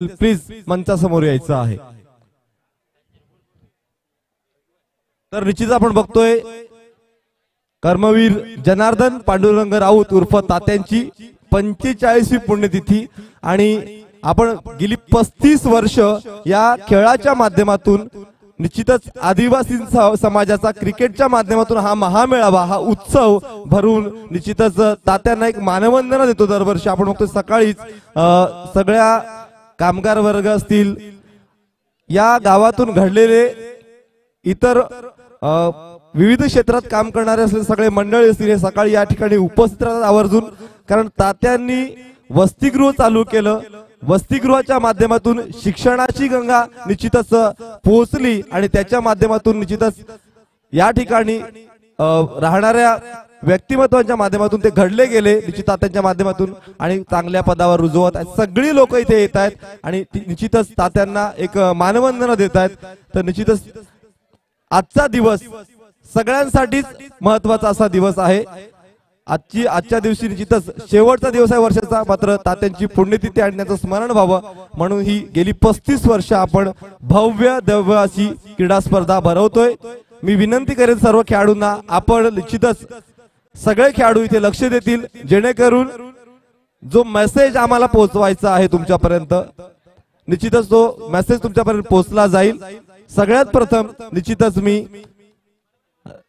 Please मंचासमोर यायचं आहे। तर निश्चित आपण बघतोय कर्मवीर जनार्दन पांडुरंग राऊत उर्फ तात्यांची 45वी पुण्यतिथी आणि आपण गेली 35 वर्ष या खेळाच्या माध्यमातून निश्चितच आदिवासी समाजाचा क्रिकेटच्या माध्यमातून हा महामेळावा हा उत्सव भरून निश्चितच तात्यांना एक मानवंदना देतो दरवर्षी। आपण बघतो सकाळीच सगळ्या कामगार वर्ग असतील या गावातून घडलेले इतर विविध क्षेत्रात काम करणारे असलेले सगळे मंडळी असतील हे सकाळी या ठिकाणी उपस्थित राहतात आवर्जून, कारण तात्यांनी वसतिगृह चालू केलं। वसतिगृहाच्या माध्यमातून शिक्षणाची गंगा निश्चितच पोहोचली आणि त्याच्या माध्यमातून निश्चितच या ठिकाणी राहणाऱ्या व्यक्तिमत्वांच्या माध्यमातून ते घडले गेले निश्चित तात्यांच्या माध्यमातून आणि चांगल्या पदावर रुजू होत आहेत। सगळी लोक इथे येत आहेत आणि निश्चितच तात्यांना एक मानवंदना देत आहेत। तर निश्चितच आजचा दिवस सगळ्यांसाठीच महत्त्वाचा असा दिवस आहे। आजच्या दिवशी निश्चितच शेवटचा दिवस आहे वर्षाचा, मात्र तात्यांची पुण्यतिथी आणण्याचं स्मरण व्हावं म्हणून ही गेली 35 वर्ष आपण भव्य दिव्य अशी क्रीडा स्पर्धा भरवतोय। मी विनंती करेन सर्व खेळाडूंना आपण निश्चितच सगळे खेळाडू इथे लक्ष देतील जेणेकरून जो मेसेज आम्हाला पोहोचवायचा आहे तुमच्यापर्यंत निश्चितच तो मेसेज तुमच्यापर्यंत पोहोचला जाईल। सगळ्यात प्रथम निश्चितच मी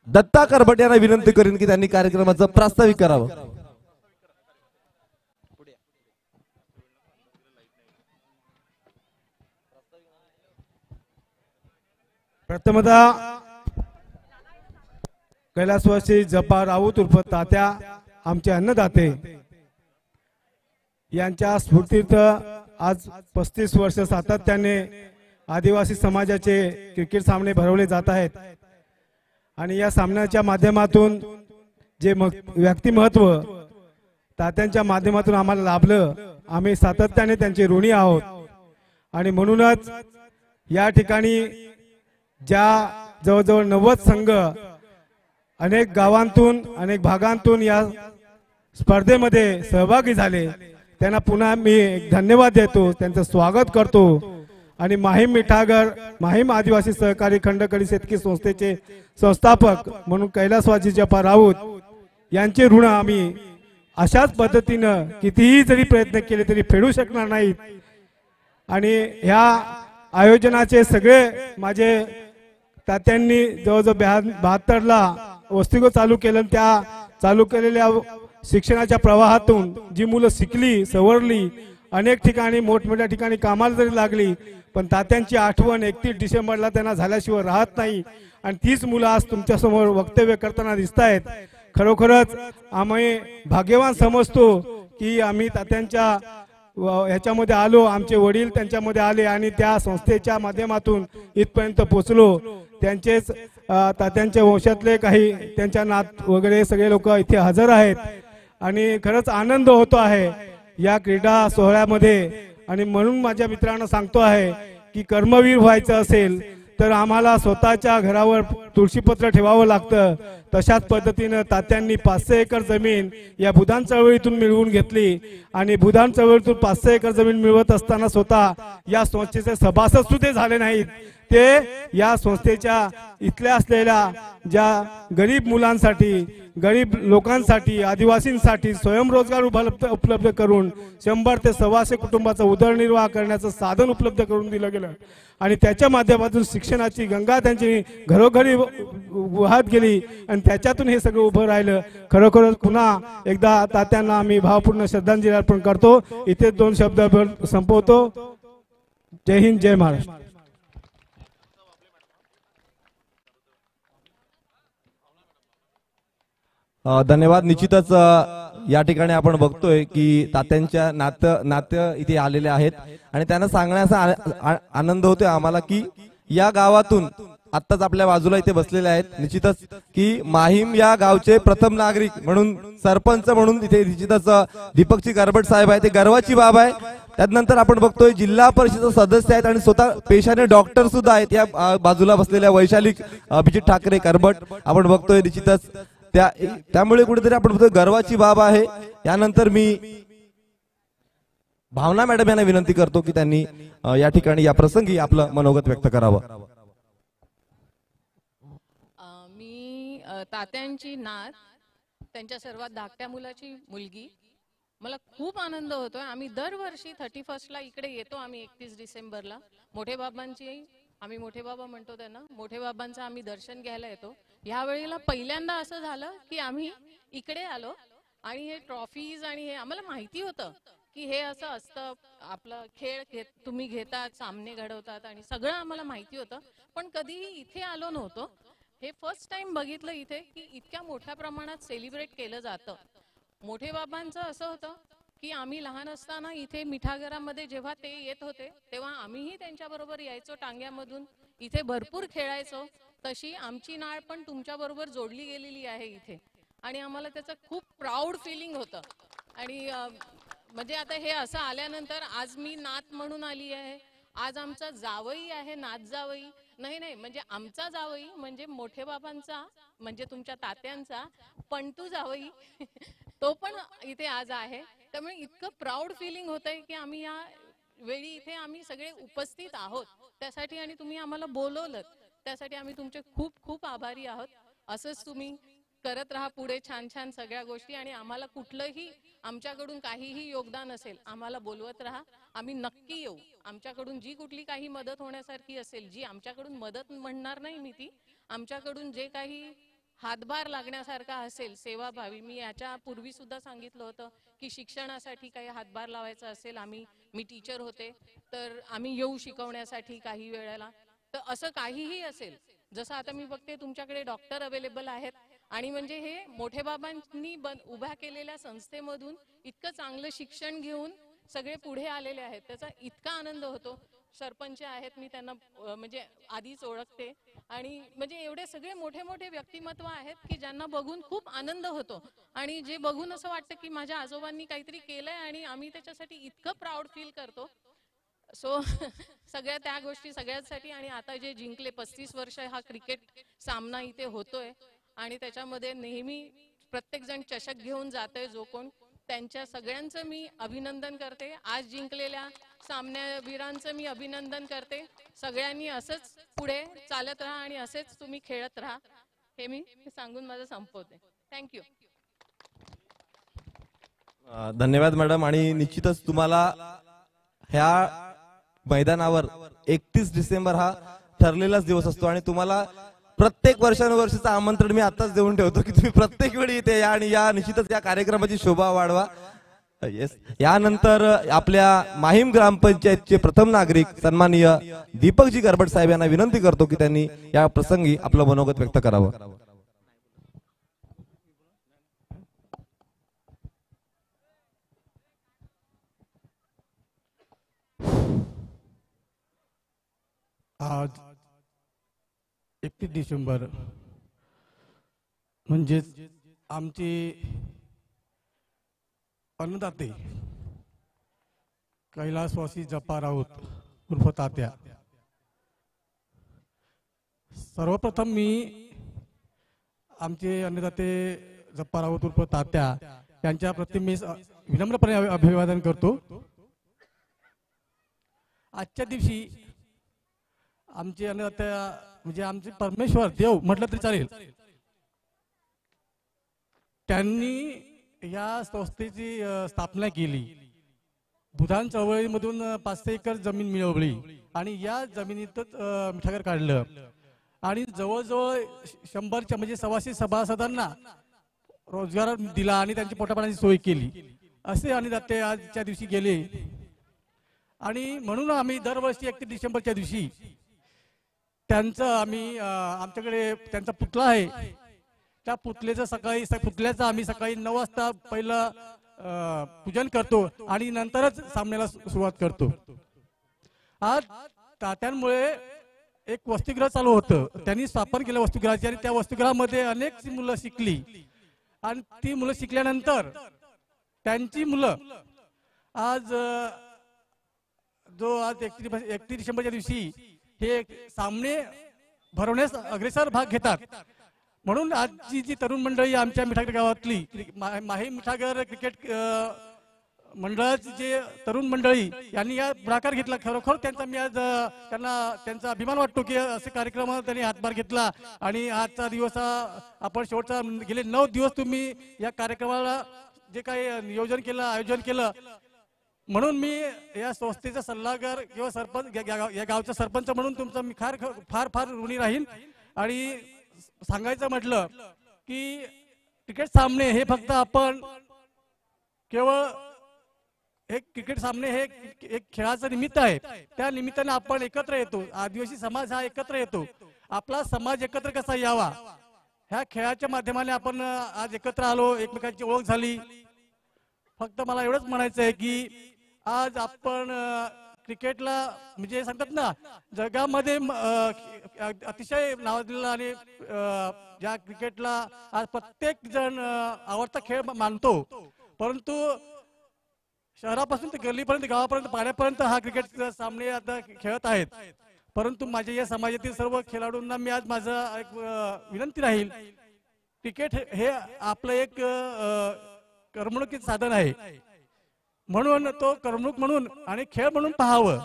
दत्ता करबट यांना विनंती करेन की त्यांनी कार्यक्रमाचं प्रास्ताविक करावं। प्रथमतः कैलासवासी जपा राऊत उर्फ तात्या आमचे अन्नदाते यांच्या स्फूर्तीत आज 35 वर्ष सातत्याने आदिवासी समाजाचे क्रिकेट सामने भरवले जात आहेत आणि या सामन्याच्या माध्यमातून जे व्यक्तिमत्व तात्यांच्या माध्यमातून आम्हाला लाभलं आम्ही सातत्याने त्यांचे ऋणी आहोत आणि म्हणूनच या ठिकाणी ज्या जवळजवळ 90 संघ अनेक गावांतून अनेक भागांतून या स्पर्धेमध्ये सहभागी झाले त्यांना पुन्हा मी एक धन्यवाद देतो, त्यांचं स्वागत करतो आणि माहीम मिठागर माहीम आदिवासी सहकारी खंडकडी शेतकरी संस्थेचे संस्थापक म्हणून कैलासवासी जपा राऊत यांचे ऋण आम्ही अशाच पद्धतीनं कितीही जरी प्रयत्न केले तरी फेडू शकणार नाहीत। आणि ह्या आयोजनाचे सगळे माझे तात्यांनी जवळजवळ 72ला वसतिगृह चालू केलं, त्या चालू केलेल्या शिक्षणाच्या प्रवाहातून जी मुलं शिकली सवरली अनेक ठिकाणी मोठमोठ्या ठिकाणी कामाला जरी लागली पण तात्यांची आठवण 31 डिसेंबरला त्यांना झाल्याशिवाय राहत नाही आणि तीच मुलं आज तुमच्या समोर वक्तव्य करताना दिसत आहेत। खरोखरच आम्ही भाग्यवान समजतो की आम्ही तात्यांच्या ह्याच्यामध्ये आलो, आमचे वडील त्यांच्यामध्ये आले आणि त्या संस्थेच्या माध्यमातून इथपर्यंत पोहोचलो। त्यांचेच तात्यांच्या वंशातले काही त्यांच्या नात वगैरे सगळे लोक इथे हजर आहेत आणि खरंच आनंद होतो आहे या क्रीडा सोहळ्यामध्ये। आणि म्हणून माझ्या मित्रांना सांगतो आहे की कर्मवीर व्हायचं असेल तर आम्हाला स्वतःच्या घरावर तुळशीपत्र ठेवावं लागतं। तशाच पद्धतीनं तात्यांनी 500 एकर जमीन या भूदान चळवळीतून मिळवून घेतली आणि भूदान चळवळीतून 500 एकर जमीन मिळवत असताना स्वतः या संस्थेचे सभासद सुद्धा झाले नाहीत। ते या संस्थेच्या इथल्या असलेल्या ज्या गरीब मुलांसाठी गरीब लोकांसाठी आदिवासींसाठी स्वयंरोजगार उपलब्ध करून 100 ते 125 कुटुंबाचा उदरनिर्वाह करण्याचं साधन उपलब्ध करून दिलं गेलं आणि त्याच्या माध्यमातून शिक्षणाची गंगा त्यांची घरोघरी वाहत गेली आणि त्याच्यातून हे सगळं उभं राहिलं। खरोखरच पुन्हा एकदा तात्यांना आम्ही भावपूर्ण श्रद्धांजली अर्पण करतो। इथे 2 शब्द संपवतो। जय हिंद, जय महाराष्ट्र। धन्यवाद। निश्चितच या ठिकाणी आपण बघतोय की तात्यांच्या नातं इथे आलेले आहेत आणि त्यांना सांगण्याचा आनंद होतोय आम्हाला की या गावातून आत्ताच आपल्या बाजूला इथे बसलेले आहेत निश्चितच की माहीम या गावचे प्रथम नागरिक म्हणून सरपंच म्हणून इथे निश्चितच दीपकजी करबट साहेब आहेत, ते गर्वाची बाब आहे। त्यानंतर आपण बघतोय जिल्हा परिषद सदस्य आहेत आणि स्वतः पेशाने डॉक्टर सुद्धा आहेत या बाजूला बसलेल्या वैशाली अभिजित ठाकरे करबट आपण बघतोय निश्चितच त्यामुळे कुठेतरी आपण बघतोय गर्वाची बाब आहे। यानंतर मी भावना मॅडम यांना विनंती करतो की त्यांनी या ठिकाणी या प्रसंगी आपलं मनोगत व्यक्त करावं. मी तात्यांची नात, त्यांच्या सर्वात धाकट्या मुलाची मुलगी. मला खूप आनंद होतोय. आम्ही दरवर्षी 31ला इकडे येतो. आम्ही 31 डिसेंबरला मोठे बाबांची, आम्ही मोठे बाबा म्हणतो त्यांना, मोठे बाबांचं आम्ही दर्शन घ्यायला येतो. ह्या वेळेला पहिल्यांदा असं झालं की आम्ही इकडे आलो आणि हे ट्रॉफीज आणि हे आम्हाला माहिती होतं की हे असं असतं, आपलं खेळ तुम्ही घेतात, सामने घडवतात आणि सगळं आम्हाला माहिती होतं, पण कधीही इथे आलो नव्हतो. हे फर्स्ट टाइम बघितलं इथे की इतक्या मोठ्या प्रमाणात सेलिब्रेट केलं जातं. मोठे बाबांचं असं होतं की आम्ही लहान असताना इथे मिठागरामध्ये जेव्हा ते येत होते तेव्हा आम्हीही त्यांच्याबरोबर यायचो टांग्यामधून, इथे भरपूर खेळायचो. तशी आमची नाळ पण तुमच्याबरोबर जोडली गेलेली आहे इथे आणि आम्हाला त्याचं खूप प्राऊड फिलिंग होतं. आणि म्हणजे आता हे असं आल्यानंतर आज मी नात म्हणून आली आहे, आज आमचा जावई आहे, नात जावई नाही, म्हणजे आमचा जावई म्हणजे मोठे बाबांचा, म्हणजे तुमच्या तात्यांचा पंटू जावई तो पण इथे आज आहे. त्यामुळे इतकं प्राऊड फिलिंग होतंय की आम्ही या वेळी इथे आम्ही सगळे उपस्थित आहोत त्यासाठी, आणि तुम्ही आम्हाला बोलवलं त्यासाठी आम्ही तुमचे खूप खूप आभारी आहोत. असंच तुम्ही करत राहा पुढे छान छान सगळ्या गोष्टी, आणि आम्हाला कुठलंही आमच्याकडून काहीही योगदान असेल आम्हाला बोलवत राहा, आम्ही नक्की येऊ. आमच्याकडून जी कुठली काही मदत होण्यासारखी असेल, जी आमच्याकडून मदत म्हणणार नाही मी ती, आमच्याकडून जे काही हातभार लागण्यासारखा असेल सेवाभावी, मी याच्या पूर्वी सुद्धा सांगितलं होतं की शिक्षणासाठी काही हातभार लावायचा असेल, मी टीचर होते तर आम्ही येऊ शिकवण्यासाठी काही वेळेला, तर असं काहीही असेल. जसं आता मी बघते तुमच्याकडे डॉक्टर अवेलेबल आहेत, आणि म्हणजे हे मोठे बाबांनी उभ्या केलेल्या संस्थेमधून इतकं चांगलं शिक्षण घेऊन सगळे पुढे आलेले आहेत, त्याचा इतका आनंद होतो. सरपंच आहेत, मी त्यांना म्हणजे आधीच ओळखते, आणि म्हणजे एवढे सगळे मोठे मोठे व्यक्तिमत्व आहेत की ज्यांना बघून खूप आनंद होतो, आणि जे बघून असं वाटतं की माझ्या आजोबांनी काहीतरी केलंय आणि आम्ही त्याच्यासाठी इतकं प्राऊड फील करतो. सो सगळ्या त्या गोष्टी सगळ्यांसाठी. आणि आता जे जिंकले 35 वर्ष हा क्रिकेट सामना इथे होतोय आणि त्याच्यामध्ये नेहमी प्रत्येक जण चषक घेऊन जातोय, जो कोण, त्यांच्या सगळ्यांचं मी अभिनंदन करते. आज जिंकलेल्या सामन्यावीरांचं मी अभिनंदन करते. सगळ्यांनी असंच पुढे चालत राहा आणि असेच तुम्ही खेळत राहा, हे मी सांगून माझं संपवते. थँक्यू. धन्यवाद मॅडम. आणि निश्चितच तुम्हाला ह्या मैदानावर 31 डिसेंबर हा ठरलेलाच दिवस असतो, आणि तुम्हाला प्रत्येक वर्षानुवर्षीचं आमंत्रण मी आताच देऊन ठेवतो की तुम्ही प्रत्येक वेळी इथे या आणि या निश्चितच या कार्यक्रमाची शोभा वाढवा. येस. यानंतर आपल्या माहीम ग्रामपंचायतचे प्रथम नागरिक सन्माननीय दीपकजी गरबट साहेब यांना विनंती करतो की त्यांनी या प्रसंगी आपलं मनोगत व्यक्त करावं. आज 31 डिसेंबर म्हणजेच आमचे अन्नदाते कैलासवासी जप्पा राऊत उर्फ तात्या. सर्वप्रथम मी आमचे अन्नदाते जप्पा राऊत उर्फ तात्या यांच्या प्रति मी विनम्रपणे अभिवादन करतो. आजच्या दिवशी आमचे अन्नदाते म्हणजे आमचे परमेश्वर देव म्हटलं तरी चालेल, त्यांनी या संस्थेची स्थापना केली. बुधान चळवळीमधून 500 एकर जमीन मिळवली आणि या जमिनीतच मिठागर काढलं, आणि जवळजवळ 100च्या म्हणजे 125 सभासदांना रोजगार दिला आणि त्यांची पोटापाण्याची सोय केली. असे अन्नदाते आजच्या दिवशी गेले, आणि म्हणून आम्ही दरवर्षी 31 डिसेंबरच्या दिवशी त्यांचं आमच्याकडे त्यांचा पुतळा आहे, त्या पुतळ्याचं आम्ही सकाळी 9 वाजता पहिलं पूजन करतो आणि नंतरच सामन्याला सुरुवात करतो. आज तात्यांमुळे एक वसतिगृह चालू होतं, त्यांनी स्थापन केलं वसतिगृहाची, आणि त्या वसतिगृहामध्ये अनेक मुलं शिकली, आणि ती मुलं शिकल्यानंतर त्यांची मुलं आज 31 डिसेंबरच्या दिवशी हे सामने भरवण्यास अग्रेसर भाग घेतात. म्हणून आजची जी तरुण मंडळी आमच्या मिठागर गावातली माहीम मिठागर क्रिकेट मंडळाचे जे तरुण मंडळी यांनी या पुढाकार घेतला, खरोखर त्यांचा मी आज त्यांना त्यांचा अभिमान वाटतो की असे कार्यक्रम त्यांनी हातभार घेतला आणि आजचा दिवस आपण शेवटचा गेले 9 दिवस तुम्ही या कार्यक्रमाला जे काही नियोजन केलं, आयोजन केलं, म्हणून मी या संस्थेचा सल्लागार किंवा सरपंच या गावचा सरपंच म्हणून तुमचा मी फार फार फार ऋणी राहीन. आणि सांगायचं म्हटलं की क्रिकेट सामने हे फक्त आपण केवळ एक क्रिकेट सामने हे एक खेळाचं निमित्त आहे. त्या निमित्ताने आपण एकत्र येतो, आदिवासी समाज हा एकत्र येतो. आपला समाज एकत्र कसा यावा ह्या खेळाच्या माध्यमाने आपण आज एकत्र आलो, एकमेकांची ओळख झाली. फक्त मला एवढंच म्हणायचं आहे की आज आपण क्रिकेटला म्हणजे सांगतात ना जगामध्ये अतिशय नावाजलेलं आणि ज्या क्रिकेटला आज प्रत्येक जण आवडता खेळ मानतो, परंतु शहरापासून ते गल्लीपर्यंत, गावापर्यंत, पाड्यापर्यंत हा क्रिकेट सामने आता खेळत आहेत. परंतु माझ्या या समाजातील सर्व खेळाडूंना मी आज माझं एक विनंती राहील, क्रिकेट हे आपलं एक करमणुकीचं साधन आहे, म्हणून तो करमणूक म्हणून आणि खेळ म्हणून पाहावं,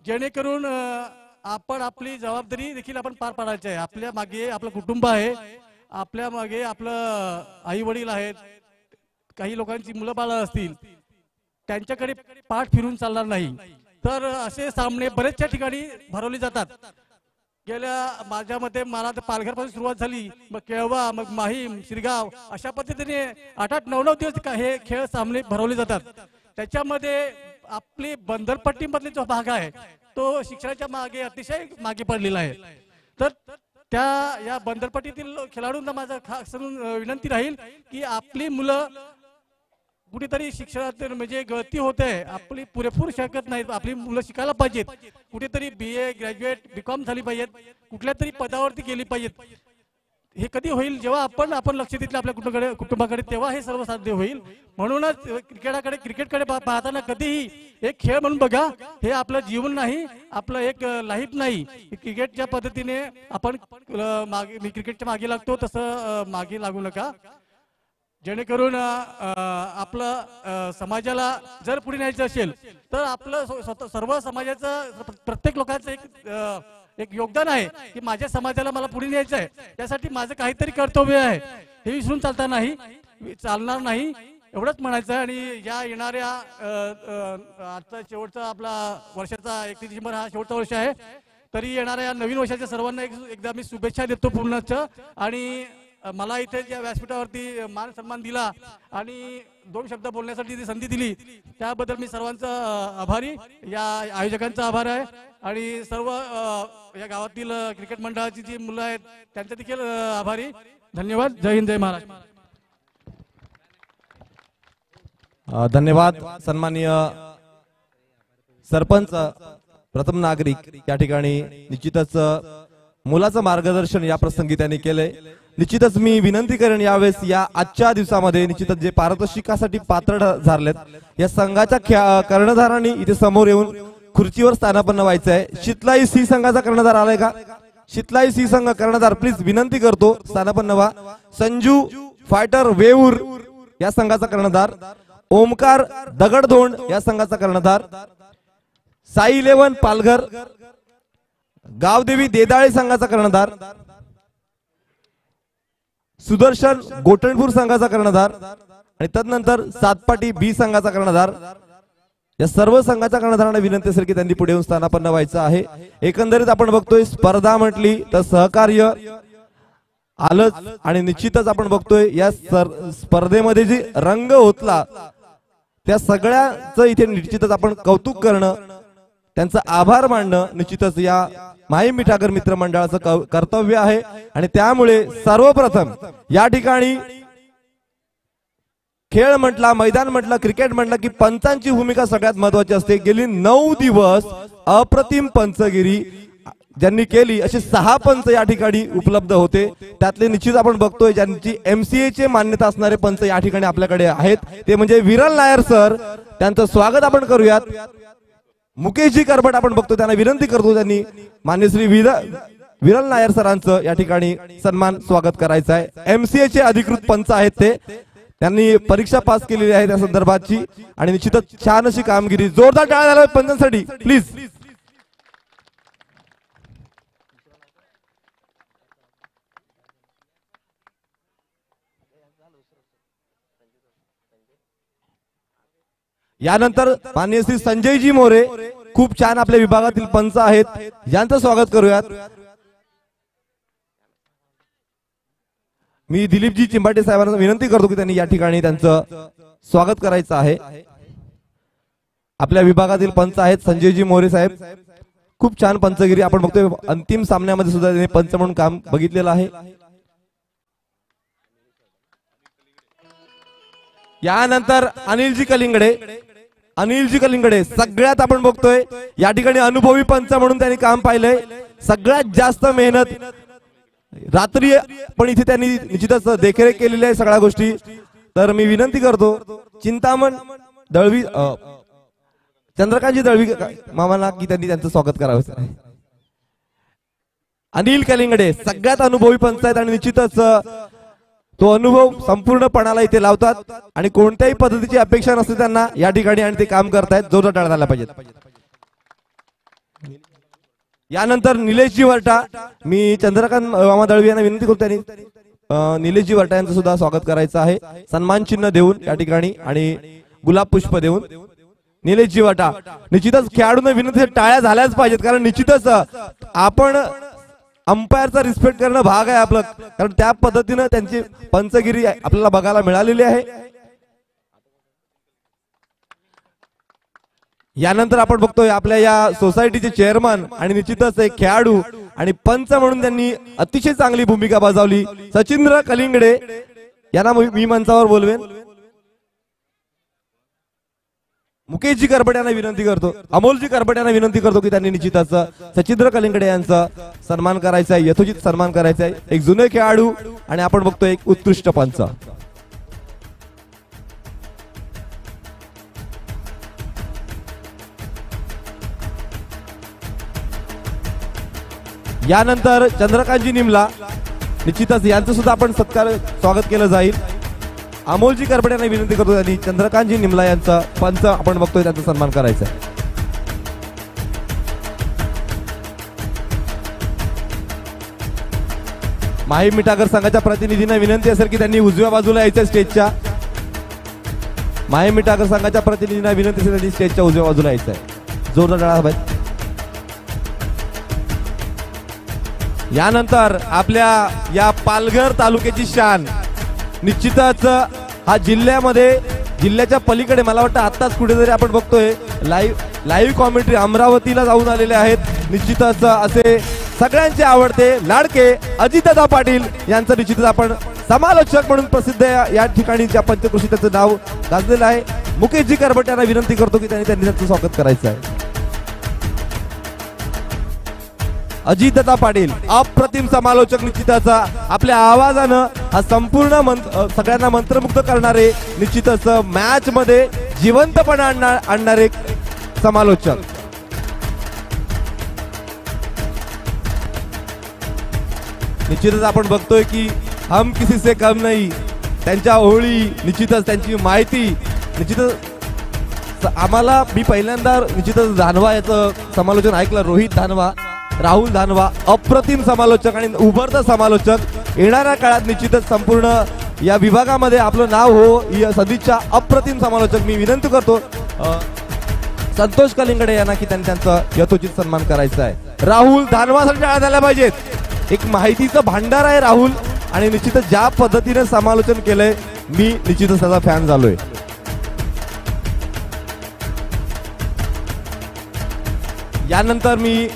जेणेकरून आपण आपली जबाबदारी देखील आपण पार पाडायची आहे. आपल्या मागे आपलं कुटुंब आहे, आपल्या मागे आपलं आई वडील आहेत, काही लोकांची मुलं बाळं असतील, त्यांच्याकडे पाठ फिरून चालणार नाही. तर असे सामने बरेचशा ठिकाणी भरवले जातात. गेल्या माझ्या मते मला तर पालघर पासून सुरुवात झाली, मग केळवा, मग माहीम, शिरगाव, अशा पद्धतीने 8-8, 9-9 दिवस हे खेळ सामने भरवले जातात. त्याच्यामध्ये आपली बंदरपट्टी मधले जो भाग आहे तो शिक्षणाच्या मागे अतिशय मागे पडलेला आहे. तर त्या या बंदरपट्टीतील खेळाडूंना माझं खास विनंती राहील की आपली मुलं कुठेतरी शिक्षणात म्हणजे गळती होते, आपली पुरेपूर शकत नाही, आपली मुलं शिकायला पाहिजेत, कुठेतरी BA, ग्रॅज्युएट, BCom झाली पाहिजेत, कुठल्या तरी पदावरती गेली पाहिजेत. हे कधी होईल जेव्हा आपण लक्ष दिलं आपल्या कुटुंबाकडे, तेव्हा हे सर्व साध्य होईल. म्हणूनच क्रिकेटकडे पाहताना कधीही एक खेळ म्हणून बघा, हे आपलं जीवन नाही, आपलं एक लाईफ नाही. क्रिकेटच्या पद्धतीने आपण मी क्रिकेटच्या मागे लागतो तसं मागे लागू नका, जेणेकरून आपलं समाजाला जर पुढे न्यायचं असेल तर आपलं सर्व समाजाचं प्रत्येक लोकांचं एक योगदान आहे की माझ्या समाजाला मला पुढे न्यायचं आहे, त्यासाठी माझं काहीतरी कर्तव्य आहे, हे विसरून चालणार नाही एवढंच म्हणायचं आहे. आणि या येणाऱ्या आजचा शेवटचा आपला वर्षाचा 31 डिसेंबर हा शेवटचा वर्ष आहे, तरी येणाऱ्या नवीन वर्षाच्या सर्वांना एकदा मी शुभेच्छा देतो पूर्णच. आणि मला इथे ज्या व्यासपीठावरती मान सन्मान दिला आणि 2 शब्द बोलण्यासाठी जी संधी दिली त्याबद्दल मी सर्वांचा आभारी, या आयोजकांचा आभार आहे आणि सर्व या गावातील क्रिकेट मंडळाची जी मुलं आहेत त्यांचा देखील आभारी. धन्यवाद. जय हिंद, जय महाराष्ट्र. धन्यवाद. सन्माननीय सरपंच, प्रथम नागरिक या ठिकाणी निश्चितच मुलाचं मार्गदर्शन या प्रसंगी त्यांनी केलंय. निश्चितच मी विनंती करेन यावेळेस या आजच्या दिवसामध्ये निश्चितच जे पारितोषिकासाठी पात्र ठरलेत या संघाच्या कर्णधारांनी इथे समोर येऊन खुर्चीवर स्थानापन्न व्हायचं आहे. शितलाई सी संघाचा कर्णधार आलाय का? शितलाई सी संघ कर्णधार प्लीज विनंती करतो स्थानापन्न व्हा. संजू फायटर वेऊर या संघाचा कर्णधार, ओमकार दगडधोंड या संघाचा कर्णधार, साई 11 पालघर, गावदेवी देदाळे संघाचा कर्णधार, सुदर्शन गोटणपूर संघाचा कर्णधार आणि तदनंतर सातपाटी बी संघाचा कर्णधार. या सर्व संघाच्या कर्णधारांना विनंती असेल की त्यांनी पुढे येऊन स्थानापन्न व्हायचं आहे. एकंदरीत आपण बघतोय स्पर्धा म्हटली तर सहकार्य आलंच आणि निश्चितच आपण बघतोय या स्पर्धेमध्ये जी रंग होतला त्या सगळ्याचं इथे निश्चितच आपण कौतुक करणं, त्यांचा आभार मानणं निश्चितच या माहीम मिठागर मित्र मंडळाचं कर्तव्य आहे. आणि त्यामुळे सर्वप्रथम या ठिकाणी खेळ म्हटला, मैदान म्हटलं, क्रिकेट म्हटलं की पंचांची भूमिका सगळ्यात महत्वाची असते. गेली 9 दिवस अप्रतिम पंचगिरी ज्यांनी केली असे 6 पंच या ठिकाणी उपलब्ध होते. त्यातले निश्चित आपण बघतोय ज्यांची MCA ची मान्यता असणारे पंच या ठिकाणी आपल्याकडे आहेत, ते म्हणजे विरल नायर सर. त्यांचं स्वागत आपण करूयात. मुकेशजी करबट आपण बघतो, त्यांना विनंती करतो त्यांनी मान्य श्री विरल नायर सरांचं या ठिकाणी सन्मान स्वागत करायचं आहे. MCA चे अधिकृत पंच आहेत ते. त्यांनी परीक्षा पास केलेली आहे त्या संदर्भातची आणि निश्चितच छान अशी कामगिरी. जोरदार टाळ्या झाल्या पंचांसाठी प्लीज. यानंतर माननीय श्री संजयजी मोरे खूप छान आपल्या विभागातील पंच आहेत, यांचं स्वागत करूयात. मी दिलीपजी चिंबाटे साहेबांना विनंती करतो की त्यांनी या ठिकाणी त्यांचं स्वागत करायचं आहे. आपल्या विभागातील पंच आहेत संजयजी मोरे साहेब, खूप छान पंचगिरी आपण बघतोय. अंतिम सामन्यामध्ये सुद्धा त्यांनी पंच म्हणून काम बघितलेलं आहे. यानंतर अनिलजी कलिंगडे सगळ्यात आपण बघतोय या ठिकाणी अनुभवी पंच म्हणून त्यांनी काम पाहिलंय. सगळ्यात जास्त मेहनत रात्री पण इथे त्यांनी निश्चितच देखरेख केलेली आहे सगळ्या गोष्टी. तर मी विनंती करतो चिंतामण दळवी चंद्रकांतजी दळवी मामाला की त्यांनी त्यांचं स्वागत करावं. अनिल कलिंगडे सगळ्यात अनुभवी पंच आहेत आणि निश्चितच तो अनुभव संपूर्णपणाला इथे लावतात आणि कोणत्याही पद्धतीची अपेक्षा नसते त्यांना या ठिकाणी आणि ते काम करतायत. जोरदार टाळ्या झाल्या पाहिजेत. यानंतर निलेशजी वरटा, मी चंद्रकांत मामा दळवी यांना विनंती करतो त्यांनी निलेशजी वरटा यांचं सुद्धा स्वागत करायचं आहे सन्मान चिन्ह देऊन या ठिकाणी आणि गुलाब पुष्प देऊन. निलेशजी वरटा निश्चितच खेळाडूंना विनंती टाळ्या झाल्याच पाहिजेत कारण निश्चितच आपण अंपायरचा रिस्पेक्ट करणं भाग आहे आपलं, कारण त्या पद्धतीनं त्यांची पंचगिरी आपल्याला बघायला मिळालेली आहे. यानंतर आपण बघतोय आपल्या या सोसायटीचे चेअरमन आणि निश्चितच एक खेळाडू आणि पंच म्हणून त्यांनी अतिशय चांगली भूमिका बजावली सचिंद्र कलिंगडे यांना मी मंचावर बोलवेन. मुकेशजी करबट यांना विनंती करतो, अमोलजी करबट यांना विनंती करतो की त्यांनी निश्चितच सचिंद्र कलिंगडे यांचा सन्मान करायचा आहे, यथोचित सन्मान करायचा आहे. एक जुने खेळाडू आणि आपण बघतो एक उत्कृष्ट पंच. यानंतर चंद्रकांतजी निमला निश्चितच यांचं सुद्धा आपण सत्कार स्वागत केलं जाईल. अमोलजी करपडे यांना विनंती करतो त्यांनी चंद्रकांतजी निमला यांचा पंच आपण बघतोय त्यांचा सन्मान करायचा आहे. माही मिठागर संघाच्या प्रतिनिधींना विनंती असेल की त्यांनी उजव्या बाजूला यायचं स्टेजच्या. माही मिठागर संघाच्या प्रतिनिधींना विनंती असेल त्यांनी स्टेजच्या उजव्या बाजूला यायचं आहे. जोरदार टाळ्या पाहिजे. यानंतर आपल्या या पालघर तालुक्याची शान निश्चितच हा जिल्ह्याच्या पलीकडे मला वाटतं आत्ताच कुठेतरी आपण बघतोय लाईव्ह कॉमेंट्री अमरावतीला जाऊन आलेले आहेत. निश्चितच असे सगळ्यांचे आवडते लाडके अजितदादा पाटील यांचं निश्चितच आपण समालोचक म्हणून प्रसिद्ध या ठिकाणी ज्या पंचकृषी त्याचं नाव गाजलेलं आहे. मुकेशजी करबट यांना विनंती करतो की त्यांनी त्यांचं स्वागत करायचं आहे. अजितदादा पाटील अप्रतिम समालोचक निश्चितच आपल्या आवाजानं हा संपूर्ण सगळ्यांना मंत्रमुग्ध करणारे निश्चितच मॅच मध्ये जिवंतपणा आणणारे समालोचक. निश्चितच आपण बघतोय की हम किसी से कम नहीं त्यांच्या ओळी निश्चितच त्यांची माहिती निश्चितच आम्हाला मी पहिल्यांदा निश्चितच धानवा याचं समालोचन ऐकलं. रोहित धानवा राहुल धानवा अप्रतिम समालोचक आणि उभरता समालोचक. येणाऱ्या काळात निश्चितच संपूर्ण या विभागामध्ये आपलं नाव हो या सदिच्छा अप्रतिम समालोचक. मी विनंती करतो संतोष कलिंगडे यांना की त्यांनी त्यांचा यथोचित सन्मान करायचा आहे. राहुल धानवासाठी टाळ्या झाल्या पाहिजेत. एक माहितीचं भांडार आहे राहुल आणि निश्चितच ज्या पद्धतीने समालोचन केलंय मी निश्चितच त्याचा फॅन झालोय. यानंतर मी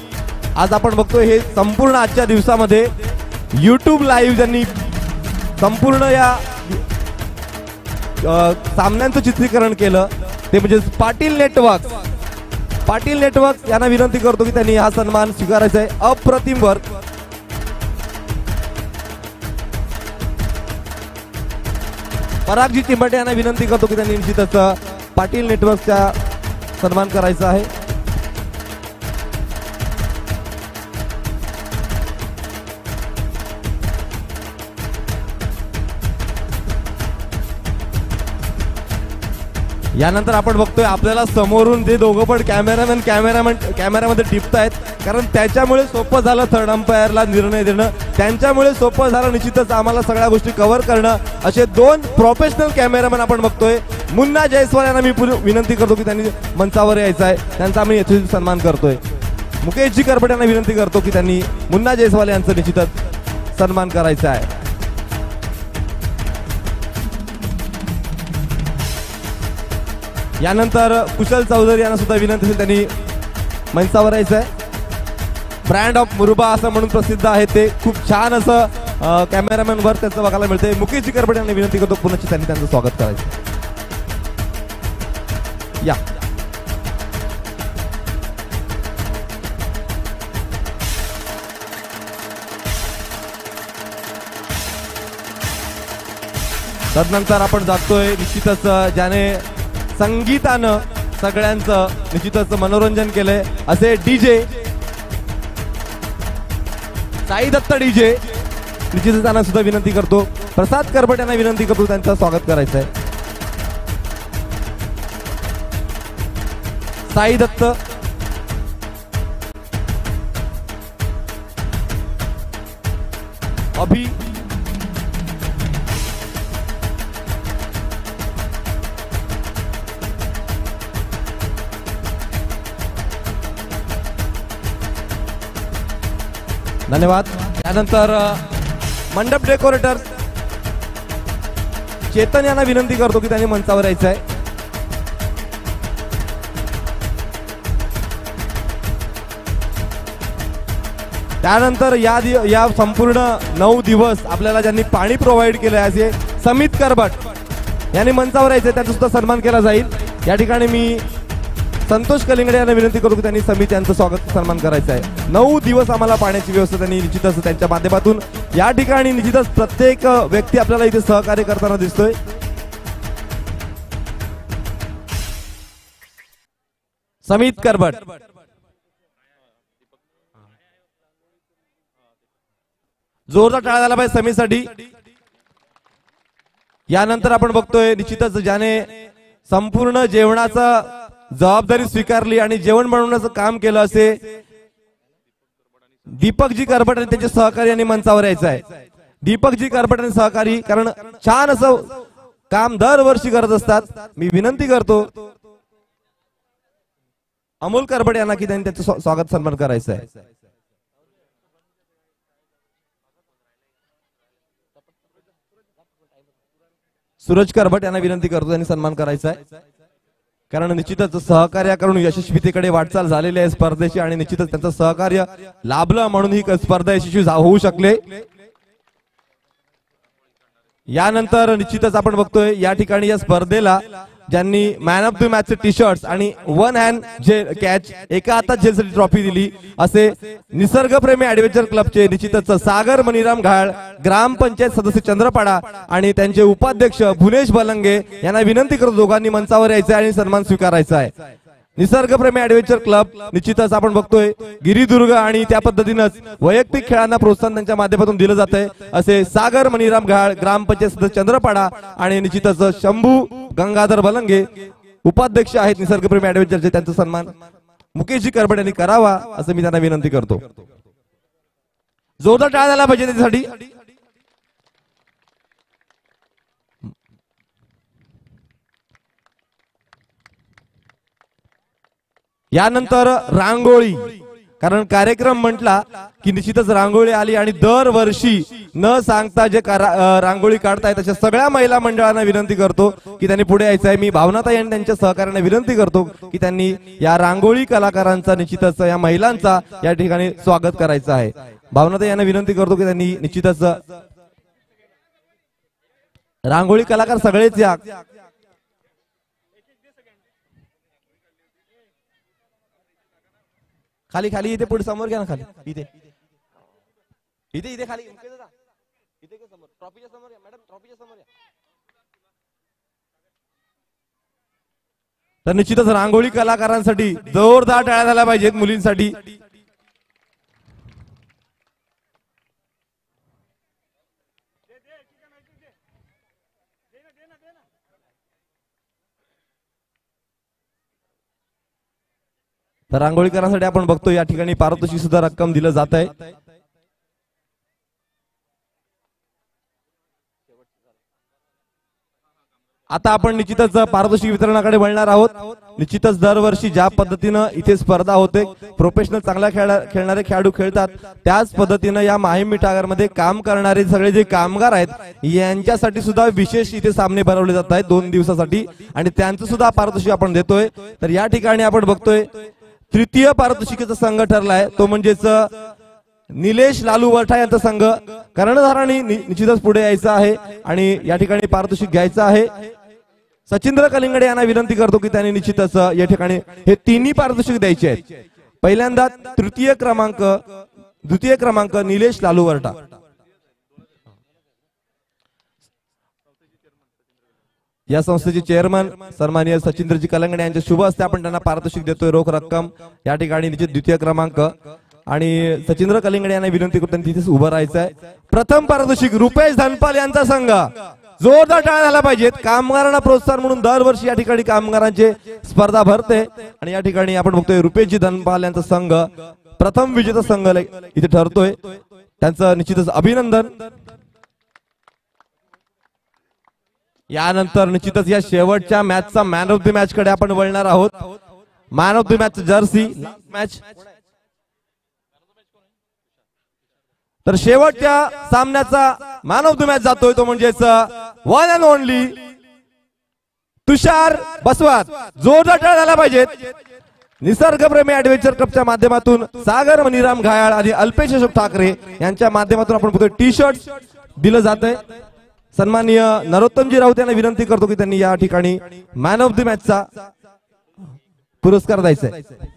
आज आपण बघतोय हे संपूर्ण आजच्या दिवसामध्ये YouTube लाईव्ह ज्यांनी संपूर्ण या सामन्यांचं चित्रीकरण केलं ते म्हणजे पाटील नेटवर्क यांना विनंती करतो की त्यांनी हा सन्मान स्वीकारायचा आहे. अप्रतिम वर्क. परागजी चिंबटे यांना विनंती करतो की त्यांनी निश्चितच पाटील नेटवर्कचा सन्मान करायचा आहे. यानंतर आपण बघतोय आपल्याला समोरून जे दोघं पण कॅमेऱ्यामध्ये टिपतायत, कारण त्याच्यामुळे सोपं झालं थर्ड अंपायरला निर्णय देणं, त्यांच्यामुळे सोपं झालं निश्चितच आम्हाला सगळ्या गोष्टी कव्हर करणं. असे दोन प्रोफेशनल कॅमेरामॅन आपण बघतोय. मुन्ना जयस्वाल यांना मी विनंती करतो की त्यांनी मंचावर यायचं आहे, त्यांचा आम्ही यथोचित सन्मान करतोय. मुकेशजी करपट यांना विनंती करतो की त्यांनी मुन्ना जयस्वाल यांचं निश्चितच सन्मान करायचा आहे. यानंतर कुशल चौधरी यांना सुद्धा विनंती असेल, त्यांनी मंचावर यायचं आहे. ब्रँड ऑफ मुरुबा असं म्हणून प्रसिद्ध आहे ते, खूप छान असं कॅमेरामॅन वर त्याचं बघायला मिळते. मुकेशजी करपट यांनी विनंती करतो पुन्हा त्यांनी त्यांचं स्वागत करायचं. या तदनंतर आपण जातोय निश्चितच ज्याने संगीतानं सगळ्यांचं निश्चितच मनोरंजन केलंय असे डीजे साई दत्त डीजे, निश्चितच त्यांना सुद्धा विनंती करतो. प्रसाद करपट यांना विनंती करतो त्यांचं स्वागत करायचं आहे. साई दत्त, अभि, धन्यवाद. त्यानंतर मंडप डेकोरेटर चेतन यांना विनंती करतो की त्यांनी मंचावर यायचं आहे. त्यानंतर या संपूर्ण 9 दिवस आपल्याला ज्यांनी पाणी प्रोव्हाइड केलं आहे असे समित करबट यांनी मंचावर यायचं, त्यांचा सुद्धा सन्मान केला जाईल. या ठिकाणी मी संतोष कलिंगडे यांना विनंती करतो की त्यांनी समित यांचं स्वागत सन्मान करायचं आहे. 9 दिवस आम्हाला पाण्याची व्यवस्था त्यांनी निश्चितच त्यांच्या माध्यमातून या ठिकाणी निश्चितच प्रत्येक व्यक्ती आपल्याला इथे सहकार्य करताना दिसतोय. समित करबट, जोरदार टाळ्या झाला पाहिजे समीसाठी. यानंतर आपण बघतोय निश्चितच ज्याने संपूर्ण जेवणाचा जबाबदारी स्वीकारली आणि जेवण बनवण्याचं काम केलं असे दीपकजी करपट आणि त्यांचे सहकारी यांनी मंचावर यायचं आहे. दीपकजी करपट आणि सहकारी, कारण छान असं काम दरवर्षी करत असतात. मी विनंती करतो अमोल करपट यांना की त्यांनी त्याचं स्वागत सन्मान करायचं आहे. सूरज करपट यांना विनंती करतो त्यांनी सन्मान करायचा आहे, कारण निश्चितच सहकार्याकडून यशस्वीतेकडे वाटचाल झालेली आहे स्पर्धेची आणि निश्चितच त्यांचं सहकार्य लाभलं म्हणून ही स्पर्धा यशस्वी होऊ शकले. यानंतर निश्चितच आपण बघतोय या ठिकाणी या स्पर्धेला ज्यांनी man of the match T shirts आणि वन हँड जेल कॅच एका हातात जेलसाठी ट्रॉफी दिली असे निसर्गप्रेमी ऍडव्हेंचर क्लबचे निश्चितच सागर मणिराम घाळ, ग्रामपंचायत सदस्य चंद्रपाडा आणि त्यांचे उपाध्यक्ष भुनेश बलंगे यांना विनंती करतो दोघांनी मंचावर यायचं आणि सन्मान स्वीकारायचा आहे. निसर्गप्रेमी ऍडव्हेंचर क्लब निश्चितच आपण बघतोय गिरिदुर्ग आणि त्या पद्धतीनंच वैयक्तिक खेळांना प्रोत्साहन त्यांच्या माध्यमातून दिलं जात आहे असे सागर मणिराम घाळ, ग्रामपंचायत सदस्य चंद्रपाडा आणि निश्चितच शंभू गंगाधर बलंगे उपाध्यक्ष आहेत निसर्गप्रेमी ऍडव्हेंचरचे, त्यांचा सन्मान मुकेशजी करपट यांनी करावा असं मी त्यांना विनंती करतो. जोरदार टाळ्या झाला पाहिजे त्यासाठी. यानंतर रांगोळी, कारण कार्यक्रम म्हटला की निश्चितच रांगोळी आली आणि दरवर्षी न सांगता जे रांगोळी काढतायत अशा सगळ्या महिला मंडळांना विनंती करतो की त्यांनी पुढे यायचं आहे. मी भावनाताई आणि त्यांच्या सहकार्यांना विनंती करतो की त्यांनी या रांगोळी कलाकारांचा निश्चितच या महिलांचा या ठिकाणी स्वागत करायचं आहे. भावनाताई यांना विनंती करतो की त्यांनी निश्चितच रांगोळी कलाकार सगळेच या. खाली खाली इथे पुढे समोर घ्या ना, खाली इथे इथे इथे खाली इथे समोर ट्रॉफीच्या समोर या मॅडम, ट्रॉफीच्या समोर या. तर निश्चितच रांगोळी कलाकारांसाठी जोरदार टाळ्या झाल्या पाहिजेत मुलींसाठी. तर रांगोळीकरांसाठी आपण बघतो या ठिकाणी पारितोषिक सुद्धा रक्कम दिलं जात आहे. आता आपण निश्चितच पारितोषिक वितरणाकडे वळणार आहोत. निश्चितच दरवर्षी ज्या पद्धतीनं इथे स्पर्धा होते, प्रोफेशनल चांगला खेळणारे खेळाडू खेळतात, त्याच पद्धतीनं या माहीम मिठागरमध्ये काम करणारे सगळे जे कामगार आहेत यांच्यासाठी सुद्धा विशेष इथे सामने भरवले जात आहेत 2 दिवसासाठी, आणि त्यांचं सुद्धा पारितोषिक आपण देतोय. तर या ठिकाणी आपण बघतोय तृतीय पारितोषिकाचा संघ ठरलाय, तो म्हणजेच निलेश लालू वरठा यांचा संघ. कर्णधारांनी निश्चितच पुढे यायचं आहे आणि या ठिकाणी पारितोषिक घ्यायचं आहे. सचिंद्र कलिंगडे यांना विनंती करतो की त्यांनी निश्चितच या ठिकाणी हे तिन्ही पारितोषिक द्यायचे आहेत. पहिल्यांदा द्वितीय क्रमांक निलेश लालू वरठा. या संस्थेचे चेअरमन सन्माननीय सचिंद्रजी कलिंगडे यांच्या शुभ हस्ते आपण त्यांना पारितोषिक देतोय. रोख रक्कम या ठिकाणी निश्चित द्वितीय क्रमांक, आणि सचिंद्र कलिंगडे यांना विनंती करतो तिथेच उभं राहायचं आहे. प्रथम पारितोषिक रुपेश धनपाल यांचा संघ. जोरदार टाळ्या झाल्या पाहिजेत. कामगारांना प्रोत्साहन म्हणून दरवर्षी या ठिकाणी कामगारांचे स्पर्धा भरते आणि या ठिकाणी आपण बघतोय रुपेशजी धनपाल यांचा संघ प्रथम विजेता संघ इथे ठरतोय. त्यांचं निश्चितच अभिनंदन. यानंतर निश्चितच या शेवटच्या मॅचचा मॅन ऑफ द मॅच कडे आपण वळणार आहोत. Man of the match Jersey match. तर शेवटच्या सामन्याचा मॅन ऑफ द मॅच जातोय तो म्हणजेच वन अँड ओनली तुषार बसवात. जोरदार टाळ्या झाल्या पाहिजेत. निसर्गप्रेमी ऍडव्हेंचर क्लबच्या माध्यमातून सागर मणिराम घायाळ आणि अल्पेश अशोक ठाकरे यांच्या माध्यमातून आपण बघतोय टी शर्ट दिलं जात आहे. सन्माननीय नरोत्तमजी राऊत यांना विनंती करतो की त्यांनी या ठिकाणी मॅन ऑफ द मॅचचा पुरस्कार द्यायचा आहे.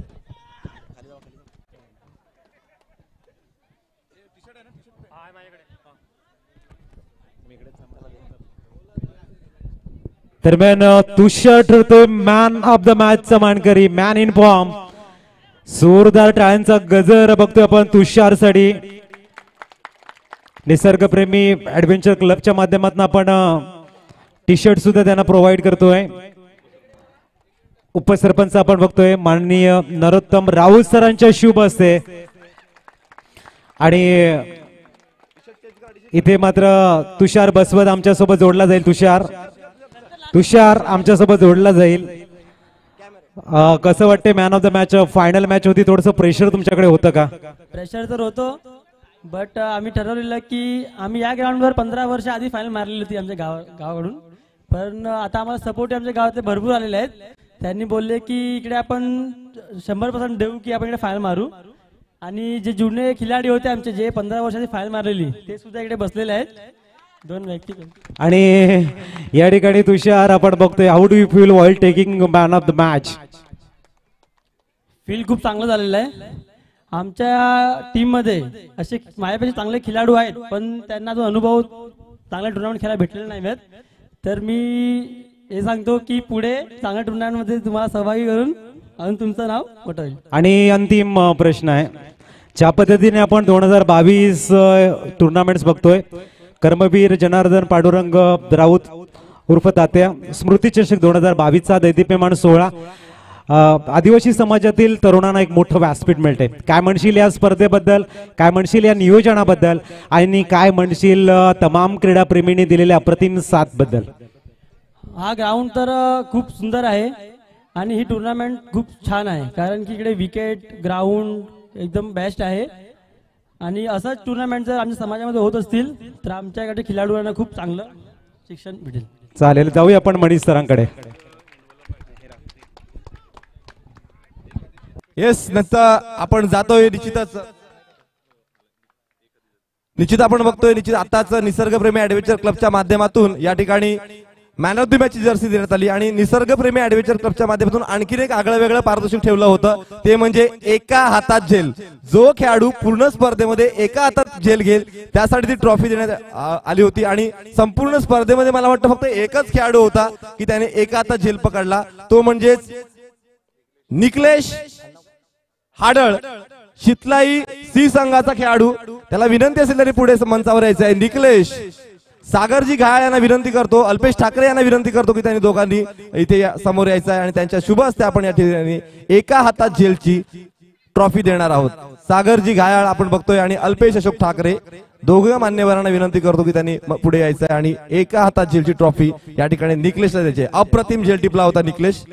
दरम्यान तुषार ठरतोय मॅन ऑफ द मॅचचा मानकरी, मॅन इन फॉर्म. जोरदार टाळ्यांचा गजर बघतोय आपण तुषारसाठी. निसर्गप्रेमी ऍडव्हेंचर क्लबच्या माध्यमातून आपण टी शर्ट सुद्धा त्यांना प्रोव्हाइड करतोय. उपसरपंच आपण बघतोय माननीय नरोत्तम राऊत सरांच्या शुभ हस्ते. आणि इथे मात्र तुषार बसवत आमच्यासोबत जोडला जाईल. तुषार आमच्यासोबत जोडला जाईल. कसं वाटतंय man of the match? Final match होती, थोडंसं प्रेशर तुमच्याकडे होतं का? प्रेशर तर होतो, बट आम्ही ठरवलेलं की आम्ही या ग्राउंडवर 15 वर्ष आधी फायनल मारलेली होती आमच्या गावाकडून. पण आता आम्हाला सपोर्ट आमच्या गावातले भरपूर आलेले आहेत. त्यांनी बोलले की इकडे आपण 100% देऊ की आपण इकडे फायनल मारू. आणि जे जुने खिलाडी होते आमचे, जे 15 वर्षाची फायनल मारलेली, ते सुद्धा इकडे बसलेले आहेत. 2 व्यक्ती. आणि या ठिकाणी तुषार आपण बघतोय, how do you feel while taking man of the match? Feel खूप चांगलं झालेलं आहे. आमच्या टीम मध्ये असे माझ्यापेक्षा चांगले खिलाडू आहेत, पण त्यांना जो अनुभव चांगला टुर्नामेंट खेळायला भेटलेला नाही आहेत. तर मी हे सांगतो की पुढे चांगल्या टुर्नामेंट मध्ये तुम्हाला सहभागी करून अजून तुमचं नाव मोठं होईल. आणि अंतिम प्रश्न आहे, ज्या पद्धतीने आपण 2022 टुर्नामेंट्स बघतोय, कर्मवीर जनार्दन पांडुरंग राऊत उर्फ तात्या स्मृती चषक 2022चा दैदिप्यमान सोहळा, आदिवासी समाजातील तरुणांना एक मोठं व्यासपीठ मिळते. काय म्हणशील या स्पर्धेबद्दल, काय म्हणशील या नियोजनाबद्दल, आणि काय म्हणशील तमाम क्रीडा प्रेमींनी दिलेल्या अप्रतिम साथ बद्दल? हा ग्राउंड तर खूप सुंदर आहे आणि ही टुर्नामेंट खूप छान आहे, कारण की इकडे विकेट ग्राउंड एकदम बेस्ट आहे. आणि असंच टुर्नामेंट जर आमच्या समाजामध्ये होत असतील तर आमच्याकडे खिलाडूंना खूप चांगलं शिक्षण भेटेल. चालेल, जाऊया आपण मनीष सरांकडे. येस, नंतर आपण जातोय निश्चित आपण बघतोय आताच निसर्गप्रेमी ऍडव्हेंचर क्लबच्या माध्यमातून या ठिकाणी man of the match Jersey देण्यात आली. आणि निसर्गप्रेमी ऍडव्हेंचर क्लबच्या माध्यमातून आणखीन एक आगळं वेगळं पारितोषिक ठेवलं होतं, ते म्हणजे एका हातात झेल. जो खेळाडू पूर्ण स्पर्धेमध्ये एका हातात झेल घेईल त्यासाठी ती ट्रॉफी देण्यात आली होती. आणि संपूर्ण स्पर्धेमध्ये मला वाटतं फक्त एकच खेळाडू होता की त्याने एका हातात झेल पकडला, तो म्हणजेच निकलेश हाडळ, शितलाई सी संघाचा खेळाडू. त्याला विनंती असेल तरी पुढे मंचावर यायचं आहे. निकलेश सागरजी घायाळ यांना विनंती करतो, अल्पेश ठाकरे यांना विनंती करतो की त्यांनी दोघांनी इथे समोर यायचं आहे आणि त्यांच्या शुभ हस्ते आपण या ठिकाणी एका हातात झेलची ट्रॉफी देणार आहोत. सागरजी घायाळ आपण बघतोय आणि अल्पेश अशोक ठाकरे दोघं मान्यवरांना विनंती करतो की त्यांनी पुढे यायचं आहे आणि एका हातात झेलची ट्रॉफी या ठिकाणी निकलेशला द्यायची. अप्रतिम झेल टिपला होता निकलेश.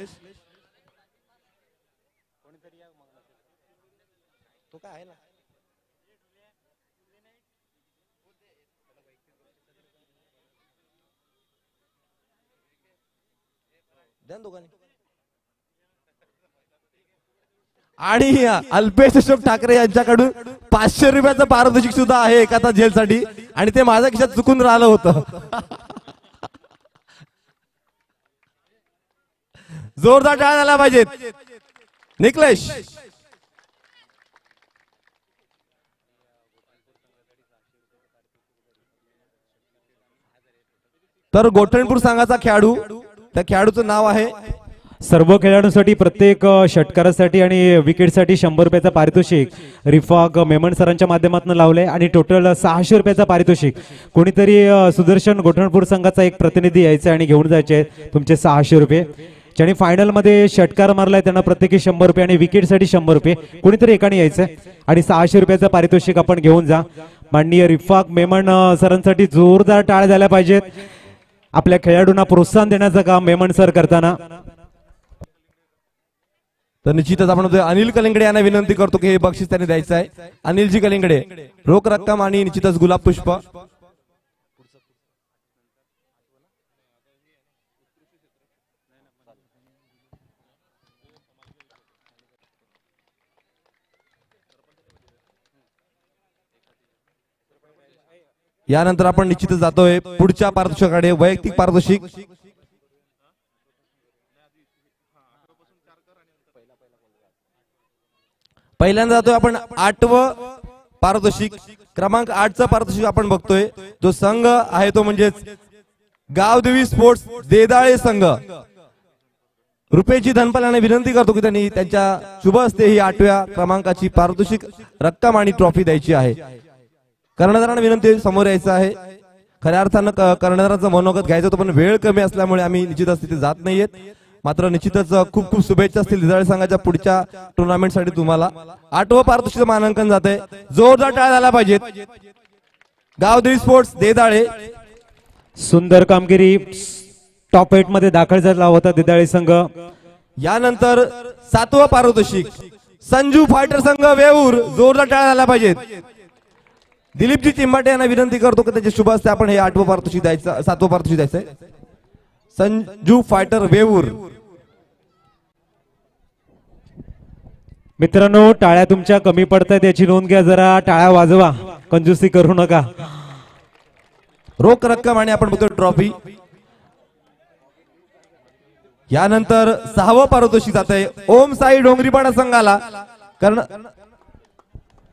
आणि अल्पेश अशोक ठाकरे यांच्याकडून 500 रुपयाचं पारितोषिक सुद्धा आहे एका हातात झेलसाठी आणि ते माझ्या खिशात चुकून राहिलं होतं. जोरदार टाळ्या झाल्या पाहिजेत निकलेश. तर गोठणपूर संघाचा खेळाडू, त्या खेळाडूचं नाव आहे, सर्व खेळाडूंसाठी प्रत्येक षटकारासाठी आणि विकेटसाठी 100 रुपयाचा पारितोषिक रिफाक मेमन सरांच्या माध्यमातून लावले आणि टोटल 600 रुपयाचा पारितोषिक. कोणीतरी सुदर्शन गोठणपूर संघाचा एक प्रतिनिधी यायचा आणि घेऊन जायचे तुमचे 600 रुपये. ज्यांनी फायनल मध्ये षटकार मारलाय त्यांना प्रत्येकी 100 रुपये आणि विकेटसाठी 100 रुपये. कोणीतरी एकाने यायचंय आणि 600 रुपयाचा पारितोषिक आपण घेऊन जा. माननीय रिफाक मेमन सरांसाठी जोरदार टाळ्या झाल्या पाहिजेत. आपल्या खेळाडूंना प्रोत्साहन देण्याचं काम मेमन सर करताना. तर निश्चितच आपण अनिल कलिंगडे यांना विनंती करतो की हे बक्षीस त्यांनी द्यायचं आहे. अनिलजी कलिंगडे, रोख रक्कम आणि निश्चितच गुलाब पुष्प. यानंतर आपण निश्चितच जातोय पुढच्या पारितोषिकाकडे, वैयक्तिक पारितोषिक. पहिल्यांदा जातोय आपण 8वं पारितोषिक, क्रमांक 8चं पारितोषिक आपण बघतोय. जो संघ आहे तो म्हणजेच गावदेवी स्पोर्ट्स देदाळे संघ. रुपेशजी धनपाल यांना विनंती करतो की त्यांनी त्यांच्या शुभ हस्ते ही 8व्या क्रमांकाची पारितोषिक रक्कम आणि ट्रॉफी द्यायची आहे. कर्णधारांना विनंती समोर यायचं आहे. खऱ्या अर्थानं कर्णधाराचं मनोगत घ्यायचं होतं पण वेळ कमी असल्यामुळे आम्ही निश्चितच तिथे जात नाहीयेत. मात्र निश्चितच खूप खूप शुभेच्छा असतील देदाळे संघाच्या पुढच्या टुर्नामेंटसाठी तुम्हाला. 8वं पारितोषिक मानांकन जाते, जोरदार टाळ्या झाल्या पाहिजेत. गावदेवी स्पोर्ट्स देदाळे, सुंदर कामगिरी, टॉप 8 मध्ये दाखल झाला होता देदाळे संघ. यानंतर 7वं पारितोषिक संजू फायटर संघ वेऊर, जोरदार टाळ्या झाल्या पाहिजेत. दिलीपजी चिंबाटे यांना विनंती करतो की त्याच्या शुभ हस्ते आपण हे 8वं पारितोषिक द्यायचं, 7वं पारितोषिक द्यायचंय. संजू फायटर वेऊर. मित्रांनो, टाळ्या तुमच्या कमी पडतायत याची नोंद घ्या, जरा टाळ्या वाजवा, कंजूसी करू नका. रोख रक्कम आणि आपण बघतो ट्रॉफी. यानंतर 6वं पारितोषिक जात आहे ओम साई डोंगरीपाडा संघाला. कारण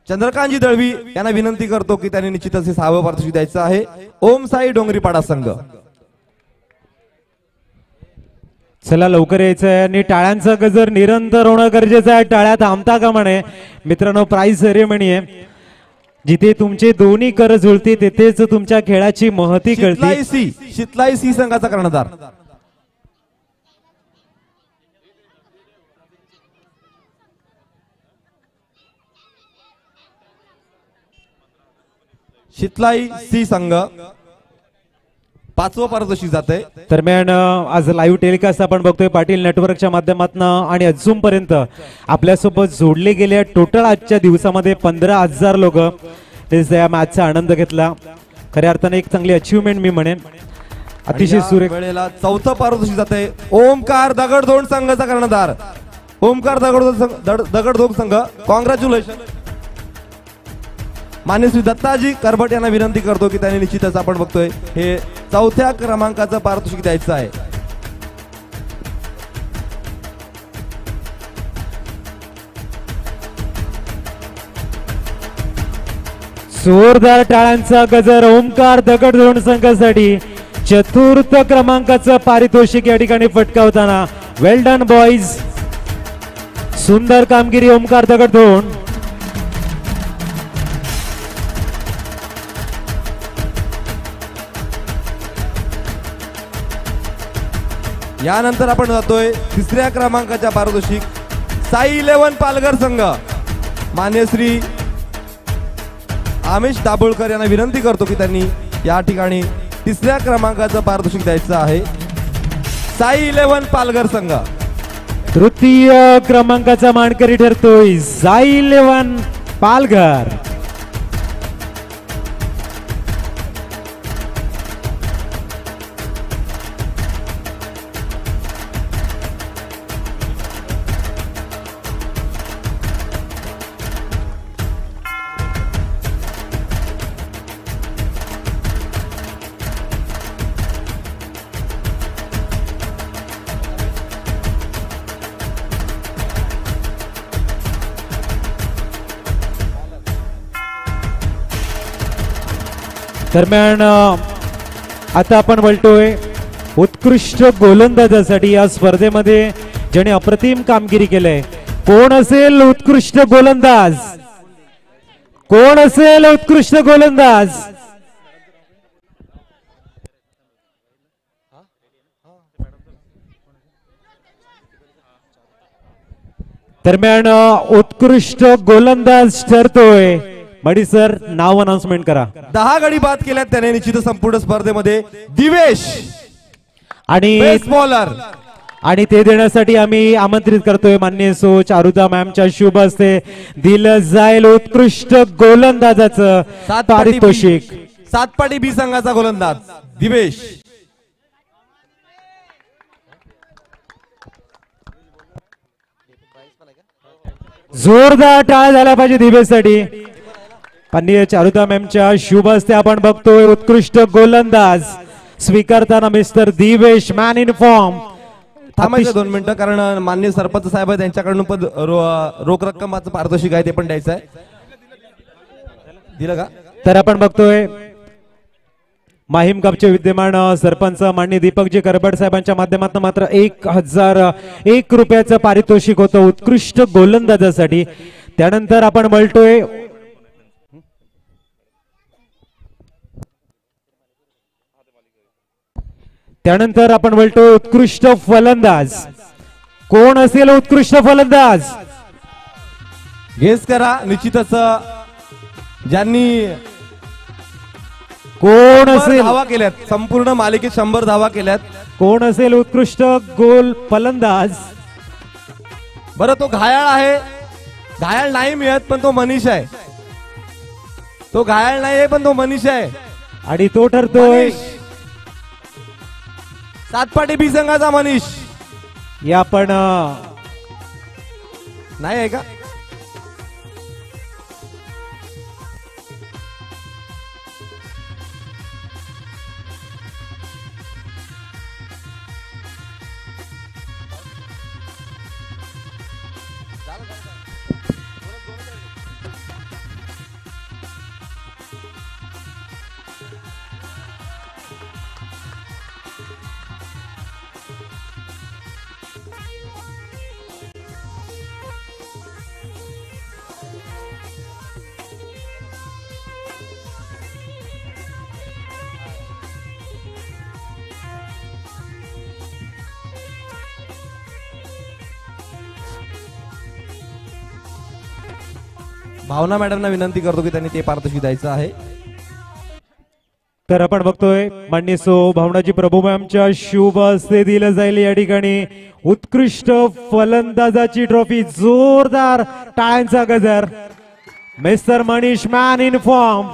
चंद्रकांतजी दळवी यांना विनंती करतो की त्यांनी निश्चितच 6वं पारितोषिक द्यायचं आहे. ओम साई डोंगरीपाडा संघ. चला लवकर यायचं आहे आणि टाळ्यांचा गजर निरंतर होणं गरजेचं आहे. टाळ्या थांबता का म्हणे. मित्रांनो, प्राइज सेरेमनी आहे, जिथे तुमचे दोन्ही कर जुळते तेथेच तुमच्या खेळाची महती कळते. शितलाई सी संघाचा कर्णधार. शितलाई सी संघ 5वं पारितोषिक जात आहे. दरम्यान आज लाईव्ह टेलिकास्ट आपण बघतोय पाटील नेटवर्कच्या माध्यमातून आणि अजूनपर्यंत आपल्यासोबत जोडले गेले टोटल आजच्या दिवसामध्ये 15,000 लोक या मॅचचा आनंद घेतला. खऱ्या अर्थाने एक चांगली अचीवमेंट मी म्हणेन. अतिशय सुरेख वेळेला 4थं पारितोषिक जात आहे ओमकार दगडधोंड संघाचा कर्णधार. ओमकार दगडधोंड संघ, कॉंग्रॅच्युलेशन. मान्य श्री दत्ताजी करबट यांना विनंती करतो की त्यांनी निश्चितच आपण बघतोय हे 4थ्या क्रमांकाचं पारितोषिक द्यायचं आहे. जोरदार टाळ्यांचा गजर ओमकार दगडधोंड संघासाठी 4th क्रमांकाचं पारितोषिक या ठिकाणी पटकावताना. वेल डन बॉईज, सुंदर कामगिरी ओमकार दगडधोंड. यानंतर आपण जातोय तिसऱ्या क्रमांकाच्या पारितोषिक साई 11 पालघर संघ। मान्य श्री आमिष दाभोळकर यांना विनंती करतो की त्यांनी या ठिकाणी तिसऱ्या क्रमांकाचं पारितोषिक द्यायचं आहे। साई 11 पालघर संघ। तृतीय क्रमांकाचा मानकरी ठरतोय साई 11 पालघर। दरम्यान आता आपण बोलतोय उत्कृष्ट गोलंदाजासाठी या स्पर्धेमध्ये ज्याने अप्रतिम कामगिरी केलंय, कोण असेल उत्कृष्ट गोलंदाज? कोण असेल उत्कृष्ट गोलंदाज? दरम्यान उत्कृष्ट गोलंदाज ठरतोय मडी सर, नाव अनाउन्समेंट करा। 10 गडी बाद केल्यात त्याने निश्चित संपूर्ण स्पर्धेमध्ये दिवेश आणि बेस्ट बॉलर। आणि ते देण्यासाठी आम्ही आमंत्रित करतोय माननीय सो चारुता मॅमच्या शुभ हस्ते दिलं जाईल उत्कृष्ट गोलंदाजाचं पारितोषिक। सातपाटी बी संघाचा गोलंदाज दिवेश। जोरदार टाळ झाला पाहिजे दिवेशसाठी। माननीय चारुता मॅमच्या शुभ हस्ते आपण बघतोय उत्कृष्ट गोलंदाज स्वीकारताना mister Divesh, man in form. थांबायचं 2 मिनिटं, कारण माननीय सरपंच साहेब त्यांच्याकडून पण रोख रक्कमाचं पारितोषिक आहे ते पण द्यायचं आहे। दिलं का? तर आपण बघतोय माहीम कपचे विद्यमान सरपंच माननीय दीपकजी करबड साहेबांच्या माध्यमातून मात्र 1001 रुपयाचं पारितोषिक होतं उत्कृष्ट गोलंदाजासाठी। त्यानंतर आपण बोलतोय उत्कृष्ट फलंदाज। कोण असेल उत्कृष्ट फलंदाज? गेस करा। निश्चितच ज्यांनी कोण असेल? धावा केल्यात, संपूर्ण मालिकेत 100 धावा केल्यात। कोण असेल उत्कृष्ट गोल फलंदाज? बरं, तो घायाळ आहे, घायाळ नाही मिळत पण तो मनीष आहे। तो घायाळ नाही पण तो मनीष आहे आणि तो ठरतोय मनीष। सातपाटी बी संघाचा मनीष। या पण नाही आहे का? भावना मॅडमना विनंती करतो की त्यांनी ते पारितोषिक द्यायचं आहे। तर आपण बघतोय माननीय सो भावनाजी प्रभू मॅमच्या शुभ हस्ते दिलं जाईल या ठिकाणी उत्कृष्ट फलंदाजाची ट्रॉफी। जोरदार टाळ्यांचा गजर। Mister Manish, man in form,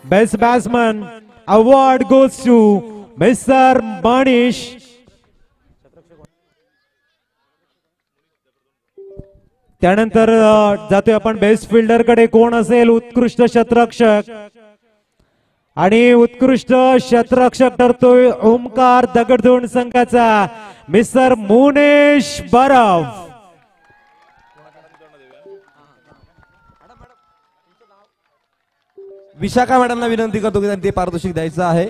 best batsman award goes to mister Manish. त्यानंतर जातोय आपण बेस्ट फिल्डर कडे। कोण असेल उत्कृष्ट शतरक्षक? आणि उत्कृष्ट शतरक्षक ठरतोय ओमकार दगडधोंड संघाचा मिस्टर मुनेश बरफ। विशाखा मॅडमना विनंती करतो की त्यांनी ते पारितोषिक द्यायचं आहे।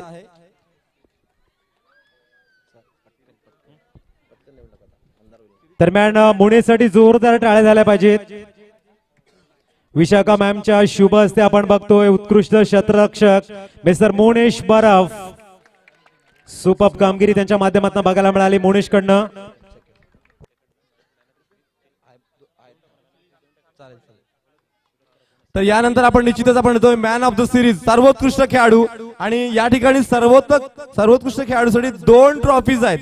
दरम्यान मुनेसाठी जोरदार टाळ्या झाल्या पाहिजेत। विशाखा मॅमच्या शुभ हस्ते आपण बघतोय उत्कृष्ट शतरक्षक मिस्टर मुनेश बरफ। सुपर कामगिरी त्यांच्या माध्यमातून बघायला मिळाली मोनिशकडनं. तर यानंतर आपण निश्चितच आपण येतोय मॅन ऑफ द सिरीज सर्वोत्कृष्ट खेळाडू. आणि या ठिकाणी सर्वोत्कृष्ट खेळाडूसाठी 2 ट्रॉफीज आहेत.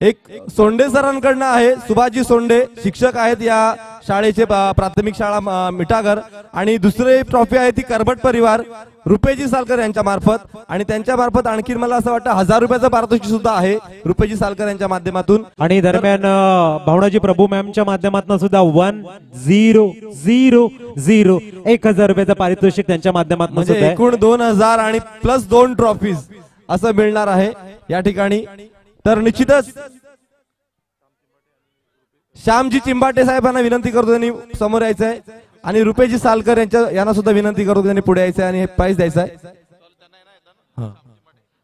एक सोंडे सरांकडनं आहे, सुभाषजी सोंडे शिक्षक आहेत या शाळेचे, प्राथमिक शाळा मिठागर. आणि दुसरी ट्रॉफी आहे ती करबट परिवार रुपेजी सालकर यांच्या मार्फत. आणि त्यांच्या मार्फत आणखी मला असं वाटतं 1000 रुपयाचं पारितोषिक सुद्धा आहे रुपेजी सालकर यांच्या माध्यमातून. आणि दरम्यान भावनाजी प्रभू मॅमच्या माध्यमातून सुद्धा 1000 रुपयाचं पारितोषिक त्यांच्या माध्यमातून म्हणजे सुद्धा एकूण 2000 आणि प्लस 2 ट्रॉफीज असं मिळणार आहे या ठिकाणी. तर निश्चितच श्यामजी चिंबाटे साहेबांना विनंती करतो त्यांनी समोर यायचं आहे. आणि रुपेजी सालकर यांना सुद्धा विनंती करतो त्यांनी पुढे यायचं आहे आणि हे प्राइज द्यायचं आहे.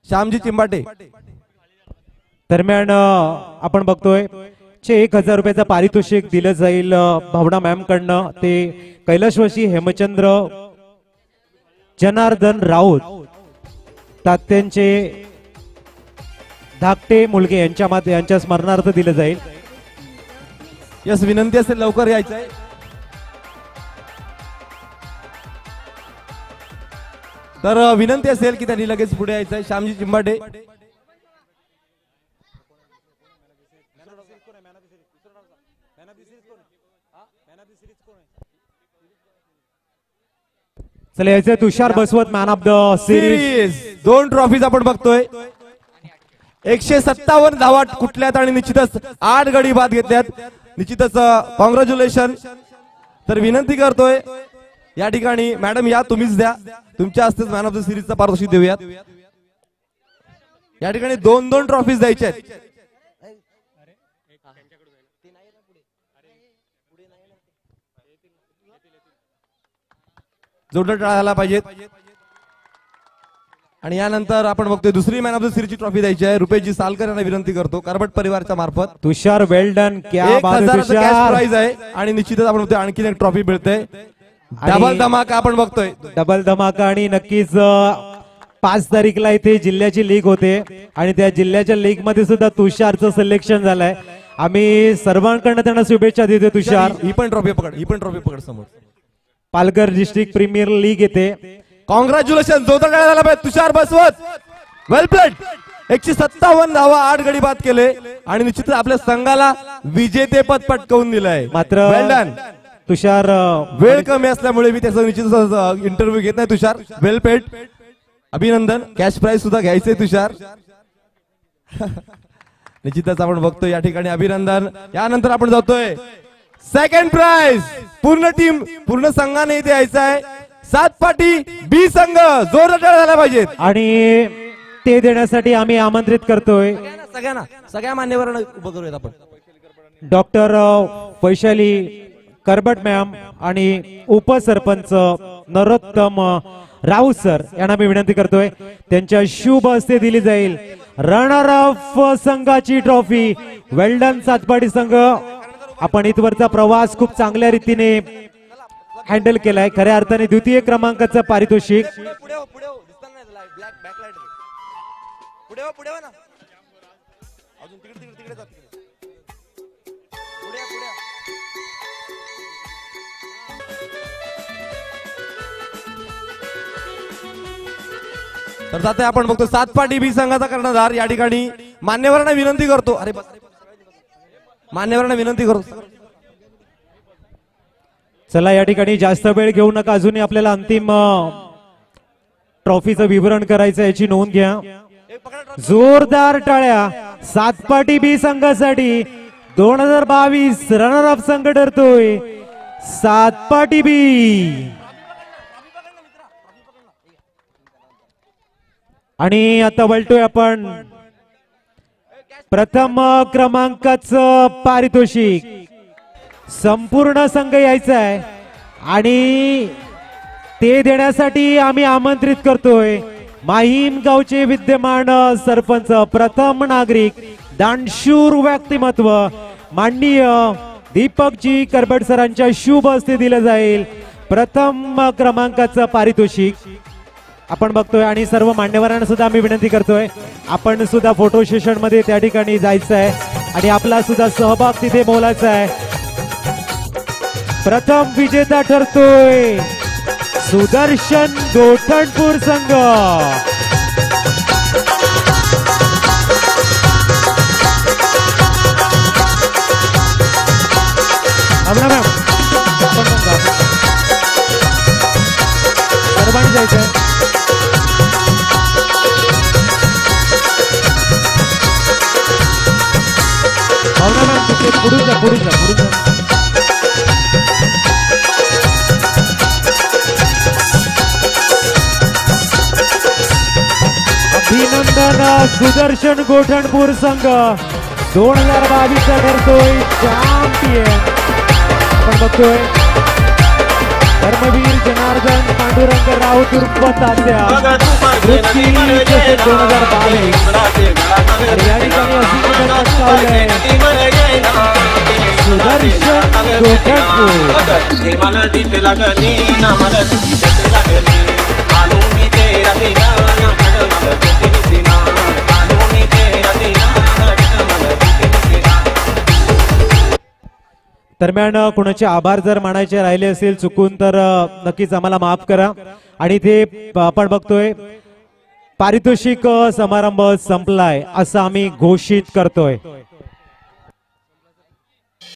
श्यामजी चिंबाटे. दरम्यान आपण बघतोय 1000 रुपयाचं पारितोषिक दिलं जाईल भावना मॅम कडनं. ते कैलाशवासी हेमचंद्र जनार्दन राऊत तात्यांचे धाकटे मुलगे यांच्या स्मरणार्थ दिलं जाईल. यस, विनंती असेल लवकर यायचं आहे. तर विनंती असेल की त्यांनी लगेच पुढे यायचं आहे. श्यामजी चिंबाटे. चला यायचं तुषार बसवत man of the series. 2 trophies आपण बघतोय. 157 धावा कुठल्यात आणि निश्चितच 8 गडी बाद घेतल्यात. निश्चितच कॉंग्रॅच्युलेशन. तर विनंती करतोय या ठिकाणी मॅडम या तुम्हीच द्या, तुमच्या हस्तेच मॅन ऑफ द सिरीजचा पारितोषिक देऊयात. या ठिकाणी 2 ट्रॉफीज द्यायच्या आहेत. जोरदार टाळ्या झाला पाहिजेत. आणि यानंतर आपण बघतोय दुसरी मॅन ऑफ द सिरीजची ट्रॉफी द्यायची आहे. रुपेशजी सालकर यांना विनंती करतो करबट परिवारच्या मार्फत. तुषार वेल डन. क्या 1000 कॅश प्राइज आहे. आणि निश्चितच आपण बघतोय आणखी एक ट्रॉफी मिळते. डबल धमाका आपण बघतोय. डबल धमाका. आणि नक्कीच 5 तारीखला इथे जिल्ह्याची लीग होते आणि त्या जिल्ह्याच्या लीग मध्ये सुद्धा तुषारचं सिलेक्शन झालंय. आम्ही सर्वांकडनं त्यांना शुभेच्छा देतो. तुषार ही पण ट्रॉफी पकड समोर. पालघर डिस्ट्रिक्ट प्रीमियर लीग येते. कॉंग्रॅच्युलेशन. जोरदार टाळ्या झाला पाहिजे. तुषार बसवत वेल प्लेड. 157 धावा 8 गडी बाद केले आणि निश्चितच आपल्या संघाला विजेतेपद पटकावून दिलंय. मात्र वेल डन. तुषार वेळ कमी असल्यामुळे मी त्याचा निश्चितच इंटरव्ह्यू घेत नाही. तुषार वेल पेड. अभिनंदन. कॅश प्राइज सुद्धा घ्यायचंय तुषार. निश्चितच आपण बघतोय या ठिकाणी अभिनंदन. यानंतर आपण जातोय सेकंड प्राइज. पूर्ण टीम पूर्ण संघाने इथे यायचं आहे. 7 पाटी बी संघ जोरदार टाळ्या झाल्या पाहिजेत. आणि ते देण्यासाठी आम्ही आमंत्रित करतोय सगळ्या मान्यवरांना उभं करूयात आपण. डॉक्टर वैशाली करबट मॅम आणि उपसरपंच नरोत्तम राऊत सर यांना मी विनंती करतोय त्यांच्या शुभ हस्ते दिली जाईल रनर ऑफ संघाची ट्रॉफी. वेल्डन सातपाडी संघ आपण इथवरचा प्रवास खूप चांगल्या रीतीने हँडल केलाय. खऱ्या अर्थाने द्वितीय क्रमांकाचं पारितोषिक. तर जाते आपण बघतो 7 पाटी बी संघाचा कर्णधार या ठिकाणी मान्यवरांना विनंती करतो. अरे मान्यवरांना विनंती करतो. चला या ठिकाणी जास्त वेळ घेऊ नका. अजूनही आपल्याला अंतिम ट्रॉफीचं विवरण करायचं याची नोंद घ्या. जोरदार टाळ्या 7 पाटी बी संघासाठी. 2022 रनर अप संघ ठरतोय 7 पाटी बी. आणि आता वळतोय आपण प्रथम क्रमांकाचं पारितोषिक. संपूर्ण संघ यायचा आहे आणि ते देण्यासाठी आम्ही आमंत्रित करतोय माहीम गावचे विद्यमान सरपंच प्रथम नागरिक दानशूर व्यक्तिमत्व माननीय दीपकजी करबट सरांच्या शुभ हस्ते दिलं जाईल प्रथम क्रमांकाचं पारितोषिक. आपण बघतोय आणि सर्व मान्यवरांना सुद्धा आम्ही विनंती करतोय आपण सुद्धा फोटो सेशन मध्ये त्या ठिकाणी जायचं आहे आणि आपला सुद्धा सहभाग तिथे मोलाचा आहे. प्रथम विजेता ठरतोय सुदर्शन गोठणपूर संघ. सर्वांनी जायचंय. भावना मॅम तिथे पुढून जा पुढून जा पुढून जा. अभिनंदन सुदर्शन गोठणपूर संघ 2022 चा ठरतोय चॅम्पियन. आपण बघतोय धर्मवीर जनार्दन पांडुरंग राऊत उर्फ तात्या 2022. या ठिकाणी सुदर्शन गोठणपूर. दरम्यान कोणाचे आभार जर मानायचे राहिले असेल चुकून तर नक्कीच आम्हाला माफ करा. आणि ते आपण बघतोय पारितोषिक समारंभ संपलाय असं आम्ही घोषित करतोय.